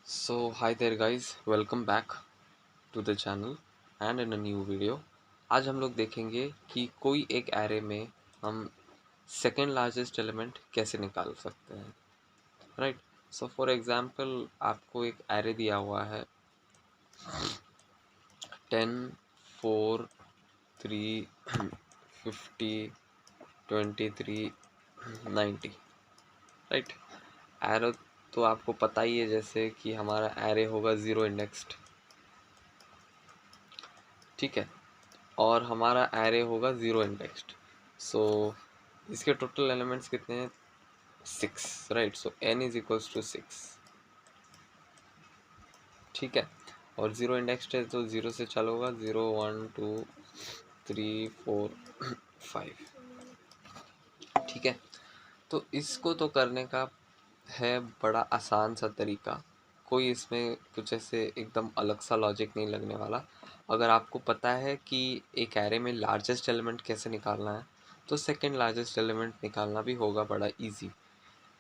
So hi there guys, welcome back to the channel and in a new video। आज हम लोग देखेंगे कि कोई एक एरे में हम सेकेंड लार्जेस्ट एलिमेंट कैसे निकाल सकते हैं। राइट, सो फॉर एग्जांपल आपको एक एरे दिया हुआ है 10, 4, 3, 50, 23, 90। राइट, एरो तो आपको पता ही है जैसे कि हमारा एरे होगा ज़ीरो इंडेक्स्ड, ठीक है, और हमारा एरे होगा ज़ीरो इंडेक्स्ड। सो इसके टोटल एलिमेंट्स कितने हैं? 6, right. So n is equals to 6, ठीक है। और ज़ीरो इंडेक्स्ड है तो ज़ीरो से चालू होगा, 0, 1, 2, 3, 4, 5, ठीक है। तो इसको तो करने का है बड़ा आसान सा तरीका, कोई इसमें कुछ ऐसे एकदम अलग सा लॉजिक नहीं लगने वाला। अगर आपको पता है कि एक एरे में लार्जेस्ट एलिमेंट कैसे निकालना है तो सेकंड लार्जेस्ट एलिमेंट निकालना भी होगा बड़ा इजी।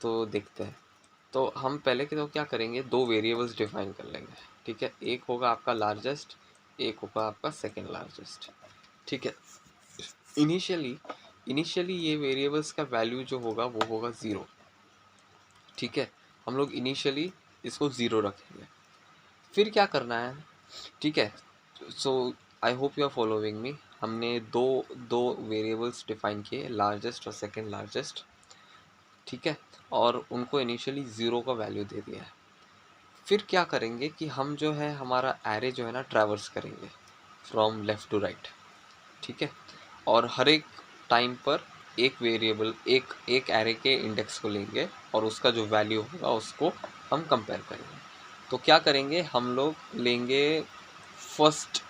तो देखते हैं। तो हम पहले के तो क्या करेंगे, दो वेरिएबल्स डिफाइन कर लेंगे, ठीक है। एक होगा आपका लार्जेस्ट, एक होगा आपका सेकंड लार्जेस्ट, ठीक है। इनिशियली इनिशियली ये वेरिएबल्स का वैल्यू जो होगा वो होगा ज़ीरो, ठीक है। हम लोग इनिशियली इसको ज़ीरो रखेंगे। फिर क्या करना है, ठीक है। So I hope you are following me. हमने दो दो वेरिएबल्स डिफाइन किए, लार्जेस्ट और सेकंड लार्जेस्ट, ठीक है, और उनको इनिशियली ज़ीरो का वैल्यू दे दिया है। फिर क्या करेंगे कि हम जो है हमारा एरे जो है ना ट्रैवर्स करेंगे फ्रॉम लेफ़्ट टू राइट, ठीक है। और हर एक टाइम पर एक वेरिएबल एक एक एरे के इंडेक्स को लेंगे और उसका जो वैल्यू होगा उसको हम कंपेयर करेंगे। तो क्या करेंगे, हम लोग लेंगे फर्स्ट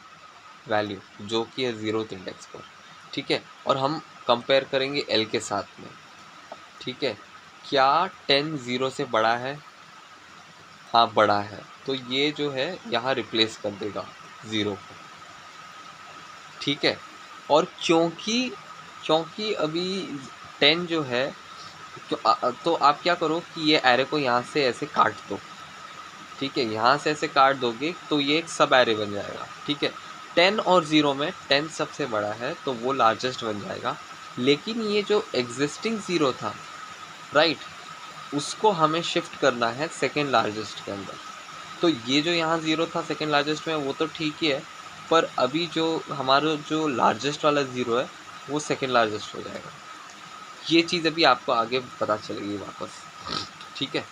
वैल्यू जो कि है ज़ीरोथ इंडेक्स पर, ठीक है, और हम कंपेयर करेंगे एल के साथ में, ठीक है। क्या 10 ज़ीरो से बड़ा है? हाँ बड़ा है, तो ये जो है यहाँ रिप्लेस कर देगा ज़ीरो को, ठीक है। और क्योंकि क्योंकि अभी 10 जो है तो आप क्या करो कि ये एरे को यहाँ से ऐसे काट दो, ठीक है। यहाँ से ऐसे काट दोगे तो ये एक सब एरे बन जाएगा, ठीक है। 10 और 0 में 10 सबसे बड़ा है तो वो लार्जेस्ट बन जाएगा, लेकिन ये जो एग्जिस्टिंग ज़ीरो था, राइट, उसको हमें शिफ्ट करना है सेकेंड लार्जेस्ट के अंदर। तो ये जो यहाँ ज़ीरो था सेकेंड लार्जेस्ट में वो तो ठीक ही है, पर अभी जो हमारा जो लार्जेस्ट वाला ज़ीरो है वो सेकेंड लार्जेस्ट हो जाएगा। ये चीज़ अभी आपको आगे पता चलेगी वापस, ठीक है।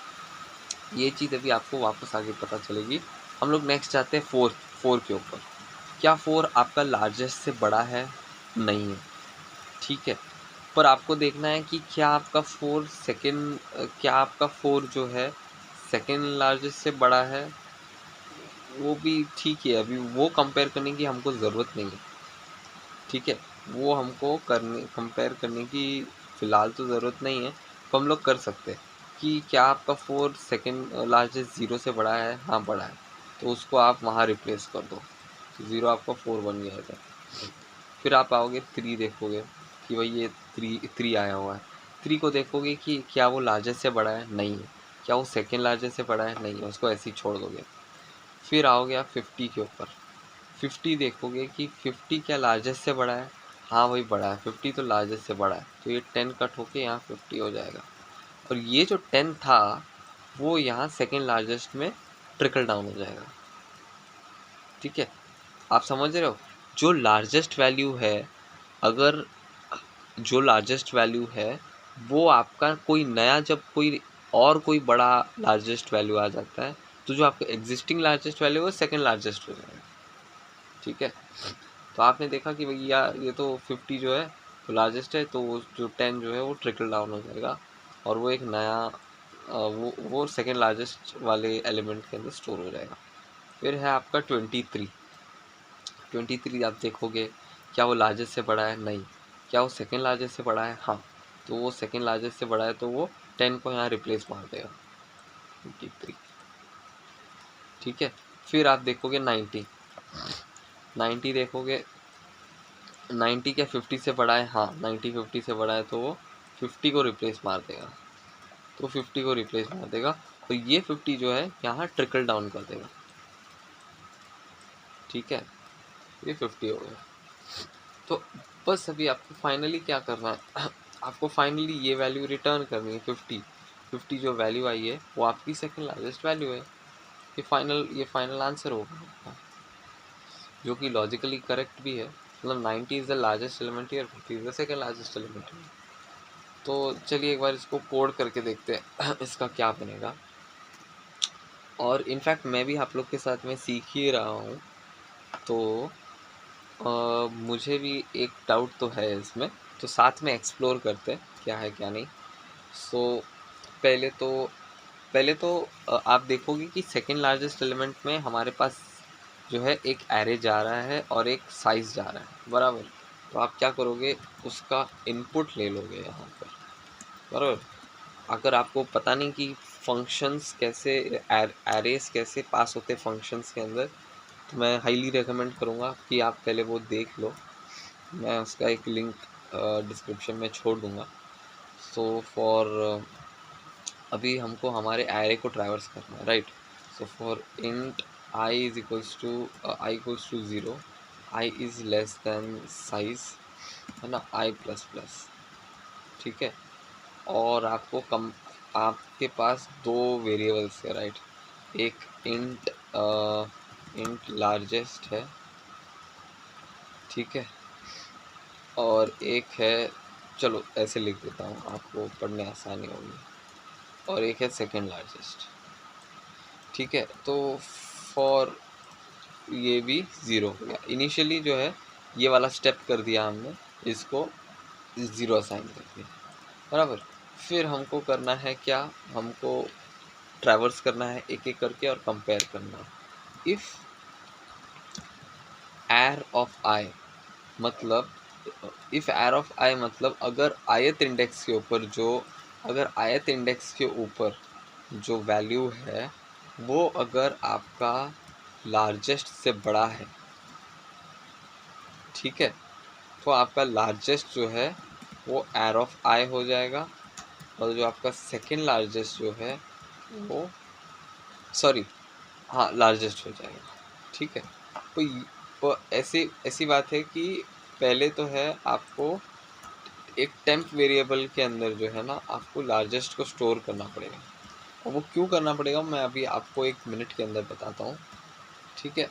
ये चीज़ अभी आपको वापस आगे पता चलेगी। हम लोग नेक्स्ट जाते हैं फोर के ऊपर। क्या फोर आपका लार्जेस्ट से बड़ा है? नहीं है, ठीक है। पर आपको देखना है कि क्या आपका फोर जो है सेकेंड लार्जेस्ट से बड़ा है? वो भी ठीक है, अभी वो कंपेयर करने की हमको ज़रूरत नहीं है, ठीक है। वो हमको कंपेयर करने की फ़िलहाल तो ज़रूरत नहीं है। तो हम लोग कर सकते हैं कि क्या आपका फोर सेकेंड लार्जेस्ट ज़ीरो से बड़ा है? हाँ बड़ा है, तो उसको आप वहाँ रिप्लेस कर दो, तो ज़ीरो आपका फोर बन गया है। फिर आप आओगे थ्री, देखोगे कि भाई ये थ्री थ्री आया हुआ है। थ्री को देखोगे कि क्या वो लार्जेस्ट से बड़ा है? नहीं है। क्या वो सेकेंड लार्जेस्ट से बड़ा है? नहीं है, उसको ऐसे ही छोड़ दोगे। फिर आओगे आप 50 के ऊपर। 50 देखोगे कि 50 क्या लार्जेस्ट से बड़ा है? हाँ वही बड़ा है, 50 तो लार्जेस्ट से बड़ा है, तो ये 10 कट होके यहाँ 50 हो जाएगा। और ये जो 10 था वो यहाँ सेकेंड लार्जेस्ट में ट्रिकल डाउन हो जाएगा, ठीक है। आप समझ रहे हो? जो लार्जेस्ट वैल्यू है, अगर जो लार्जेस्ट वैल्यू है वो आपका कोई नया, जब कोई बड़ा लार्जेस्ट वैल्यू आ जाता है तो जो आपका एग्जिस्टिंग लार्जेस्ट वैल्यू है वो सेकेंड लार्जेस्ट हो जाएगा, ठीक है। तो आपने देखा कि भैया ये तो 50 जो है तो लार्जेस्ट है, तो वो जो 10 जो है वो ट्रिकल डाउन हो जाएगा और वो एक नया वो सेकेंड लार्जेस्ट वाले एलिमेंट के अंदर स्टोर हो जाएगा। फिर है आपका 23। 23 आप देखोगे क्या वो लार्जेस्ट से बड़ा है? नहीं। क्या वो सेकेंड लार्जेस्ट से बड़ा है? हाँ, तो वो सेकेंड लार्जेस्ट से बड़ा है तो वो 10 को यहाँ रिप्लेस मार देगा, 23, ठीक है। फिर आप देखोगे 90। 90 देखोगे, 90 क्या 50 से बड़ा है? हाँ, 90 50 से बड़ा है तो वो 50 को रिप्लेस मार देगा, तो 50 को रिप्लेस मार देगा। तो ये 50 जो है यहाँ ट्रिकल डाउन कर देगा, ठीक है, ये 50 हो गया। तो बस अभी आपको फाइनली क्या करना है, आपको फाइनली ये वैल्यू रिटर्न करनी है 50 जो वैल्यू आई है वो आपकी सेकंड लार्जेस्ट वैल्यू है। ये फाइनल आंसर होगा आपका, जो कि लॉजिकली करेक्ट भी है। मतलब 90 is the largest element here, 50 is the second largest element here. तो चलिए एक बार इसको कोड करके देखते हैं इसका क्या बनेगा। और इनफैक्ट मैं भी आप लोग के साथ में सीख ही रहा हूँ, तो मुझे भी एक डाउट तो है इसमें, तो साथ में एक्सप्लोर करते हैं क्या है क्या नहीं। सो पहले तो आप देखोगे कि सेकंड लार्जेस्ट एलिमेंट में हमारे पास जो है एक एरे जा रहा है और एक साइज जा रहा है, बराबर। तो आप क्या करोगे, उसका इनपुट ले लोगे यहाँ पर, बराबर। अगर आपको पता नहीं कि फंक्शंस कैसे, एरेस कैसे पास होते फंक्शंस के अंदर, तो मैं हाईली रेकमेंड करूँगा कि आप पहले वो देख लो। मैं उसका एक लिंक डिस्क्रिप्शन में छोड़ दूँगा। सो अभी हमको हमारे एरे को ट्रैवर्स करना है, right. So for int I is equals to 0, I is less than size, है ना, आई प्लस प्लस, ठीक है। और आपके पास दो वेरिएबल्स है, राइट। एक इंट लार्जेस्ट है, ठीक है, और एक है, चलो ऐसे लिख देता हूँ आपको पढ़ने आसानी होगी, और एक है सेकंड लार्जेस्ट, ठीक है। तो फॉर ये भी 0 हो गया। इनिशियली जो है ये वाला स्टेप कर दिया हमने, इसको 0 असाइन कर दिया, बराबर। फिर हमको करना है क्या, हमको ट्रैवर्स करना है एक एक करके और कंपेयर करना है। इफ़ एर ऑफ आई मतलब, अगर आयत इंडेक्स के ऊपर जो वैल्यू है वो अगर आपका लार्जेस्ट से बड़ा है, ठीक है, तो आपका लार्जेस्ट जो है वो एर ऑफ आई हो जाएगा, और जो आपका सेकंड लार्जेस्ट जो है वो लार्जेस्ट हो जाएगा, ठीक है। तो ऐसी बात है कि पहले तो है आपको एक टेम्प वेरिएबल के अंदर जो है ना आपको लार्जेस्ट को स्टोर करना पड़ेगा, और वो क्यों करना पड़ेगा मैं अभी आपको 1 मिनट के अंदर बताता हूँ, ठीक है।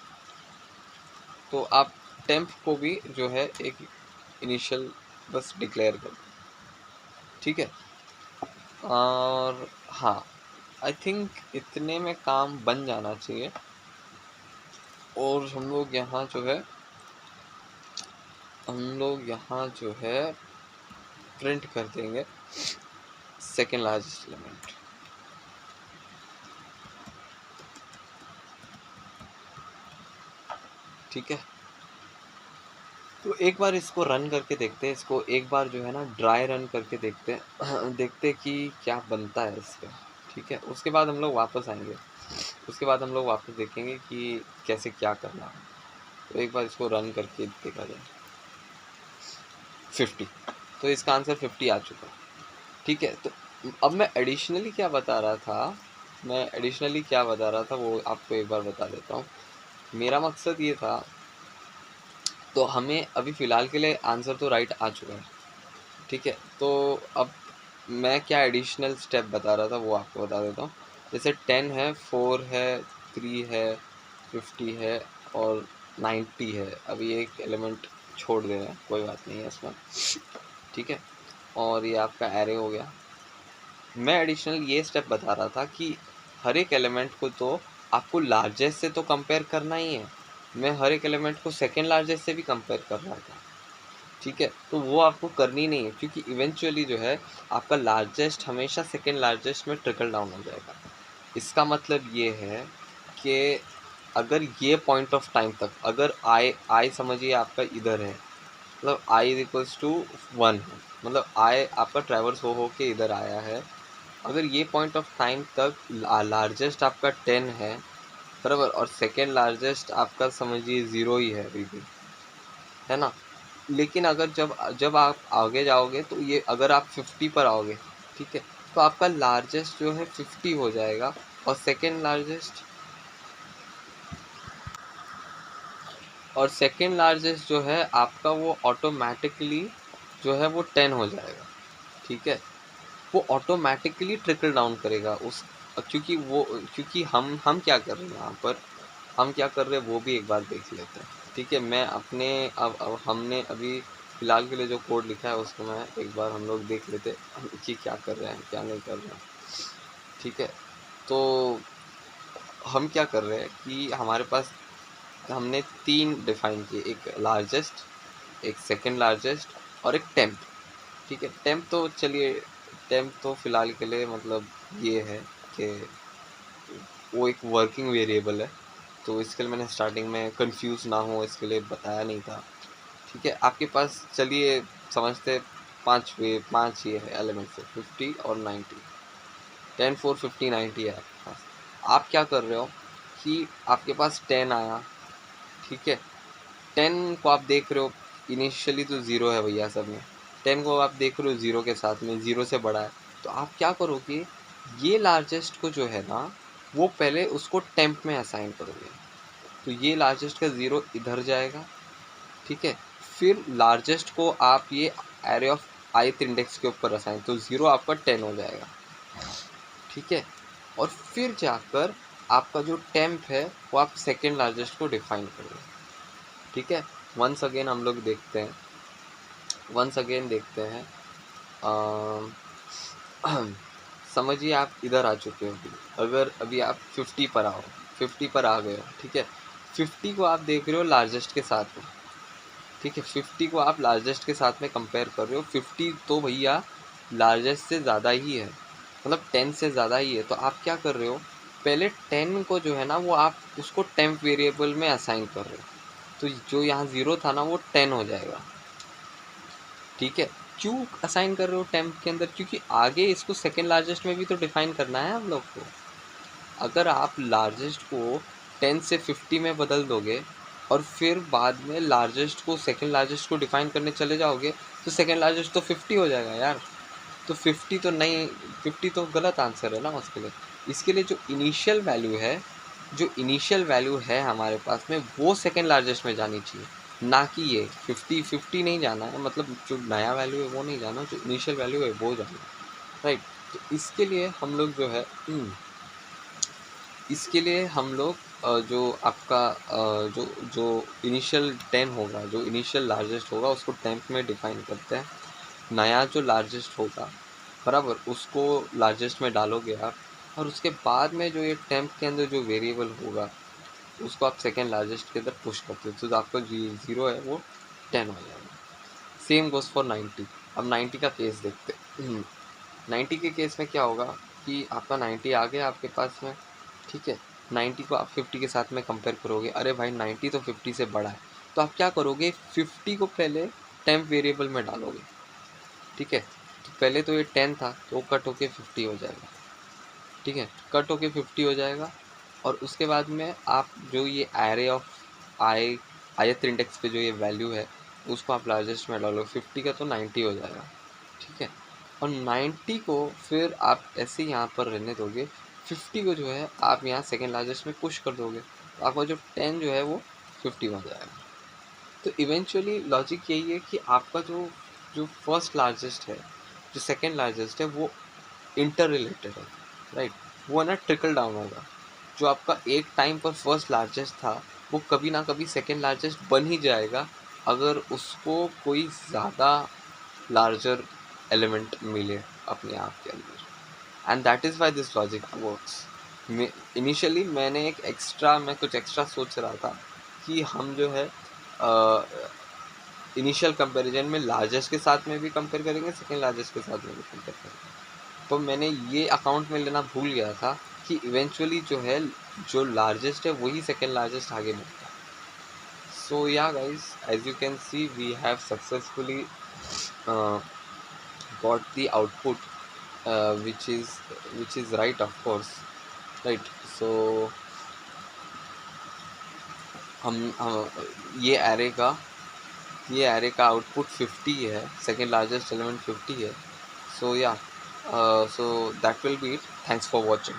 तो आप टेम्प को भी जो है एक इनिशियल बस डिक्लेयर कर दो, ठीक है। और हाँ, आई थिंक इतने में काम बन जाना चाहिए। और हम लोग यहाँ जो है प्रिंट कर देंगे सेकेंड लार्जेस्ट एलिमेंट, ठीक है। तो एक बार इसको रन करके देखते हैं, इसको एक बार जो है ना ड्राई रन करके देखते हैं देखते कि क्या बनता है इसका, ठीक है। उसके बाद हम लोग वापस आएंगे, उसके बाद हम लोग वापस देखेंगे कि कैसे क्या करना है। तो एक बार इसको रन करके देखा जाए, 50, तो इसका आंसर 50 आ चुका, ठीक है। तो अब मैं एडिशनली क्या बता रहा था वो आपको एक बार बता देता हूँ। मेरा मकसद ये था, तो हमें अभी फ़िलहाल के लिए आंसर तो राइट आ चुका है, ठीक है। तो अब मैं क्या एडिशनल स्टेप बता रहा था वो आपको बता देता हूँ। जैसे 10 है, 4 है, 3 है, 50 है और 90 है। अभी एक एलिमेंट छोड़ दे रहे हैं, कोई बात नहीं है इसमें, ठीक है। और ये आपका एरे हो गया। मैं एडिशनल ये स्टेप बता रहा था कि हर एक एलिमेंट को तो आपको लार्जेस्ट से तो कंपेयर करना ही है। मैं हर एक एलिमेंट को सेकेंड लार्जेस्ट से भी कंपेयर कर रहा था, ठीक है। तो वो आपको करनी नहीं है, क्योंकि इवेंचुअली जो है आपका लार्जेस्ट हमेशा सेकेंड लार्जेस्ट में ट्रिकल डाउन हो जाएगा। इसका मतलब ये है कि अगर ये पॉइंट ऑफ टाइम तक, अगर आई समझिए आपका इधर है, मतलब आई इज इक्वल्स टू 1 है, मतलब आई आपका ट्रैवर्स हो के इधर आया है। अगर ये पॉइंट ऑफ टाइम तक लार्जेस्ट आपका 10 है, बराबर, और सेकेंड लार्जेस्ट आपका समझिए 0 ही है अभी भी, है ना। लेकिन अगर जब आप आगे जाओगे तो अगर आप 50 पर आओगे, ठीक है, तो आपका लार्जेस्ट जो है 50 हो जाएगा, और सेकेंड लार्जेस्ट जो है आपका वो ऑटोमेटिकली जो है वो 10 हो जाएगा। ठीक है, वो ऑटोमेटिकली ट्रिकल डाउन करेगा उस, क्योंकि हम क्या कर रहे हैं यहाँ पर, हम क्या कर रहे हैं वो भी एक बार देख लेते हैं। ठीक है, मैं अपने अब हमने अभी फिलहाल के लिए जो कोड लिखा है उसको मैं एक बार हम लोग देख लेते हैं कि क्या कर रहे हैं क्या नहीं कर रहे हैं। ठीक है, तो हम क्या कर रहे हैं कि हमारे पास हमने 3 डिफाइन किए, एक लार्जेस्ट, एक सेकंड लार्जेस्ट और एक टेम्प। ठीक है, टेम्प तो चलिए, टेम्प तो फिलहाल के लिए मतलब ये है कि वो एक वर्किंग वेरिएबल है, तो इसके लिए मैंने स्टार्टिंग में कंफ्यूज ना हो इसके लिए बताया नहीं था। ठीक है, आपके पास चलिए समझते 5 ये है एलिमेंट है 50 और 90, 10 4 50 90 है आपके पास। आप क्या कर रहे हो कि आपके पास 10 आया। ठीक है, 10 को आप देख रहे हो इनिशियली तो 0 है भैया सब में, 10 को आप देख रहे हो 0 के साथ में, 0 से बड़ा है, तो आप क्या करोगे, ये लार्जेस्ट को जो है ना वो पहले उसको टेम्प में असाइन करोगे, तो ये लार्जेस्ट का 0 इधर जाएगा। ठीक है, फिर लार्जेस्ट को आप ये एरे ऑफ ith इंडेक्स के ऊपर असाइन, तो 0 आपका 10 हो जाएगा। ठीक है, और फिर जाकर आपका जो टेम्प है वो आप सेकेंड लार्जेस्ट को डिफाइन करोगे। ठीक है, वंस अगेन हम लोग देखते हैं, अम, समझिए आप इधर आ चुके हो अभी, अगर अभी आप 50 पर आओ, 50 पर आ गए हो। ठीक है, 50 को आप देख रहे हो लार्जेस्ट के साथ में। ठीक है, 50 को आप लार्जेस्ट के साथ में कंपेयर कर रहे हो, 50 तो भैया लार्जेस्ट से ज़्यादा ही है, मतलब 10 से ज़्यादा ही है, तो आप क्या कर रहे हो, पहले 10 को जो है ना वो आप उसको टेम्प वेरिएबल में असाइन कर रहे हो, तो जो यहाँ 0 था ना वो 10 हो जाएगा। ठीक है, क्यों असाइन कर रहे हो टेम्प के अंदर, क्योंकि आगे इसको सेकेंड लार्जेस्ट में भी तो डिफाइन करना है हम लोग को। अगर आप लार्जेस्ट को 10 से 50 में बदल दोगे और फिर बाद में लार्जेस्ट को सेकेंड लार्जेस्ट को डिफाइन करने चले जाओगे, तो सेकेंड लार्जेस्ट तो 50 हो जाएगा यार, तो 50 तो नहीं, 50 तो गलत आंसर है ना उसके लिए। इसके लिए जो इनिशियल वैल्यू है हमारे पास में वो सेकेंड लार्जेस्ट में जानी चाहिए, ना कि ये 50 नहीं जाना है, मतलब जो नया वैल्यू है वो नहीं जाना, जो इनिशियल वैल्यू है वो जाना, राइट। तो इसके लिए हम लोग जो है इसके लिए हम लोग जो आपका जो जो इनिशियल 10 होगा, जो इनिशियल लार्जेस्ट होगा उसको टेम्प में डिफाइन करते हैं, नया जो लार्जेस्ट होगा बराबर उसको लार्जेस्ट में डालोगे आप, और उसके बाद में जो ये टेम्प के अंदर जो वेरिएबल होगा उसको आप सेकेंड लार्जेस्ट के अंदर पुश करते हो, तो आपका जो 0 है वो 10 हो जाएगा। Same goes for 90। अब 90 का केस देखते हैं। 90 के केस में क्या होगा कि आपका 90 आ गया आपके पास में। ठीक है, 90 को आप 50 के साथ में कंपेयर करोगे, अरे भाई 90 तो 50 से बड़ा है, तो आप क्या करोगे, 50 को पहले टेम्प वेरिएबल में डालोगे। ठीक है, तो पहले तो ये 10 था तो वो कट होके 50 हो जाएगा। ठीक है, कट होके 50 हो जाएगा, और उसके बाद में आप जो ये array of I ith index पे जो ये वैल्यू है उसको आप लार्जेस्ट में डालो, 50 का तो 90 हो जाएगा। ठीक है, और 90 को फिर आप ऐसे ही यहाँ पर रहने दोगे, 50 को जो है आप यहाँ सेकेंड लार्जेस्ट में पुश कर दोगे, तो आपका जो 10 जो है वो 50 हो जाएगा। तो इवेंचुअली लॉजिक यही है कि आपका जो जो फर्स्ट लार्जेस्ट है, जो सेकेंड लार्जेस्ट है वो इंटर रिलेटेड है, राइट। वो ना ट्रिकल डाउन होगा, जो आपका एक टाइम पर फर्स्ट लार्जेस्ट था वो कभी ना कभी सेकेंड लार्जेस्ट बन ही जाएगा, अगर उसको कोई ज़्यादा लार्जर एलिमेंट मिले अपने आप के अंदर, and that is why this logic works. Initially मैं कुछ एक्स्ट्रा सोच रहा था कि हम जो है इनिशियल कंपैरिजन में लार्जेस्ट के साथ में भी कंपेयर करेंगे, सेकेंड लार्जेस्ट के साथ में भी कंपेयर करेंगे, तो मैंने ये अकाउंट में लेना भूल गया था कि इवेंचुअली जो है जो लार्जेस्ट है वही सेकेंड लार्जेस्ट आगे बढ़ता है। So yeah guys, as you can see we have successfully got the output, which is right, of course, right. So ये एरे का आउटपुट 50 है, सेकेंड लार्जेस्ट एलिमेंट 50 है। सो या, so that will be it, thanks for watching.